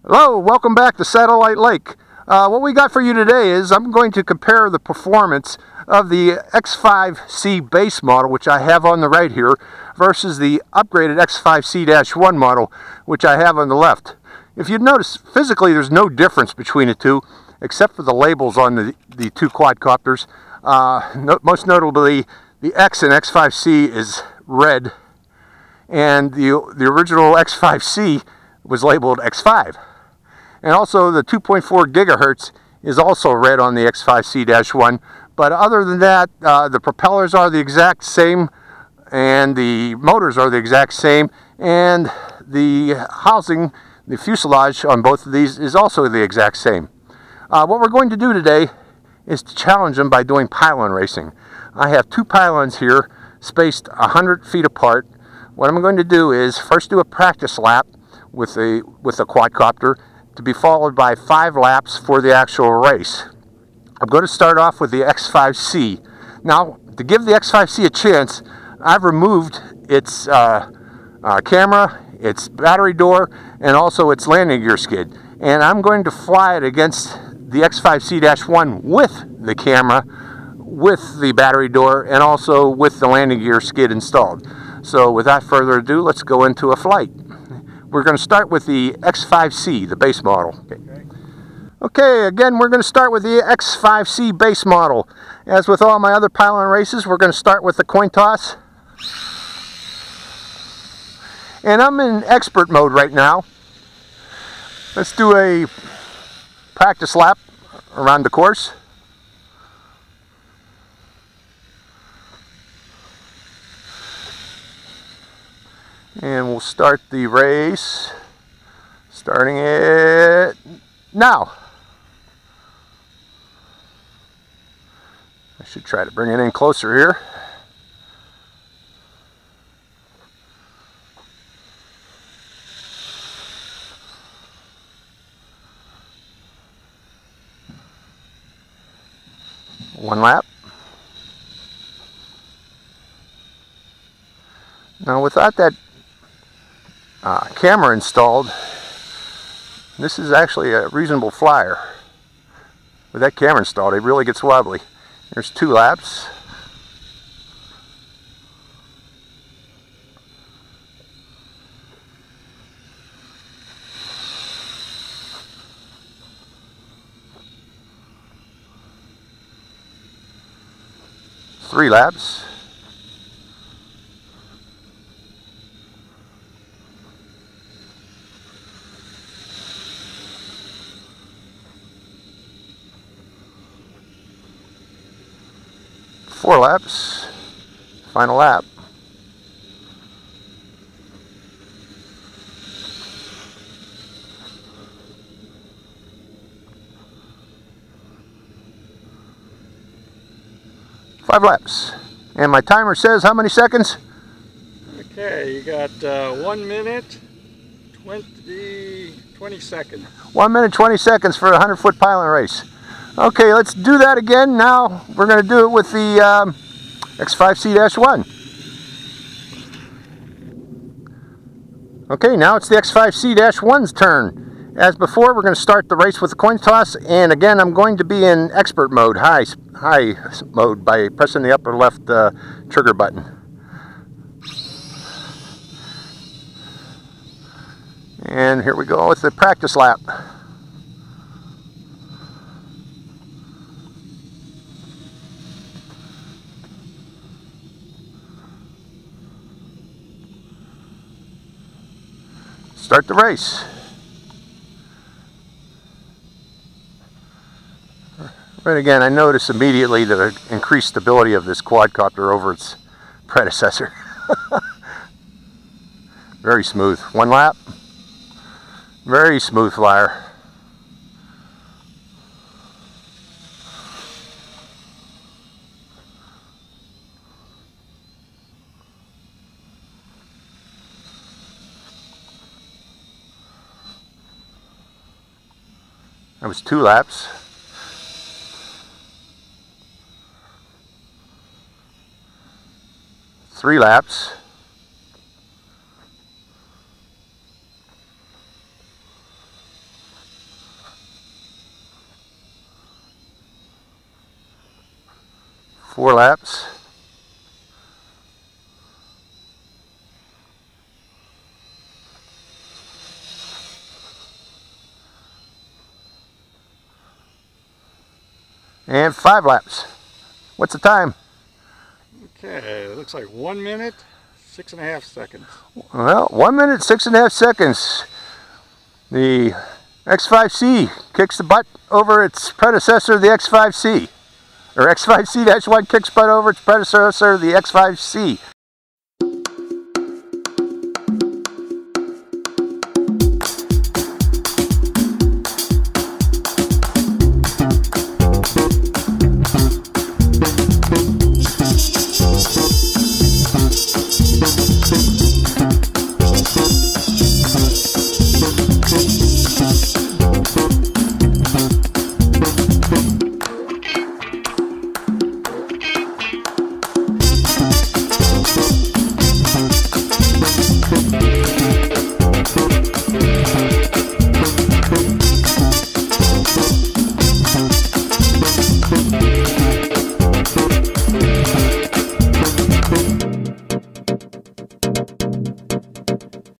Hello, welcome back to Satellite Lake. What we got for you today is I'm going to compare the performance of the X5C base model, which I have on the right here, versus the upgraded X5C-1 model, which I have on the left. If you notice, physically there's no difference between the two, except for the labels on the two quadcopters. Most notably, the X in X5C is red, and the original X5C was labeled X5. And also the 2.4 gigahertz is also red on the X5C-1. But other than that, the propellers are the exact same, and the motors are the exact same, and the housing, the fuselage on both of these is also the exact same. What we're going to do today is to challenge them by doing pylon racing. I have two pylons here spaced 100 feet apart. What I'm going to do is first do a practice lap with a quadcopter, to be followed by 5 laps for the actual race. I'm going to start off with the X5C. Now, to give the X5C a chance, I've removed its camera, its battery door, and also its landing gear skid. And I'm going to fly it against the X5C-1 with the camera, with the battery door, and also with the landing gear skid installed. So without further ado, let's go into a flight. We're going to start with the X5C, the base model. Okay, again, we're going to start with the X5C base model. As with all my other pylon races, we're going to start with the coin toss. And I'm in expert mode right now. Let's do a practice lap around the course. And we'll start the race, starting it now. I should try to bring it in closer here. One lap. Now without that camera installed, this is actually a reasonable flyer. With that camera installed, it really gets wobbly. There's 2 laps. Three laps. Four laps, final lap. Five laps. And my timer says how many seconds? Okay, you got 1 minute, 20 seconds. 1 minute, 20 seconds for a 100-foot pylon race. Okay, let's do that again. Now we're going to do it with the X5C-1. Okay, now it's the X5C-1's turn. As before, we're going to start the race with the coin toss, and again, I'm going to be in expert mode, high mode, by pressing the upper left trigger button. And here we go with the practice lap. Start the race. But again, I notice immediately the increased stability of this quadcopter over its predecessor. Very smooth. One lap. Very smooth flyer. That was 2 laps. Three laps. 4 laps. And 5 laps. What's the time? Okay, it looks like 1 minute, 6.5 seconds. Well, 1 minute, 6.5 seconds. The X5C kicks the butt over its predecessor, the X5C. Or X5C-1 kicks butt over its predecessor, the X5C.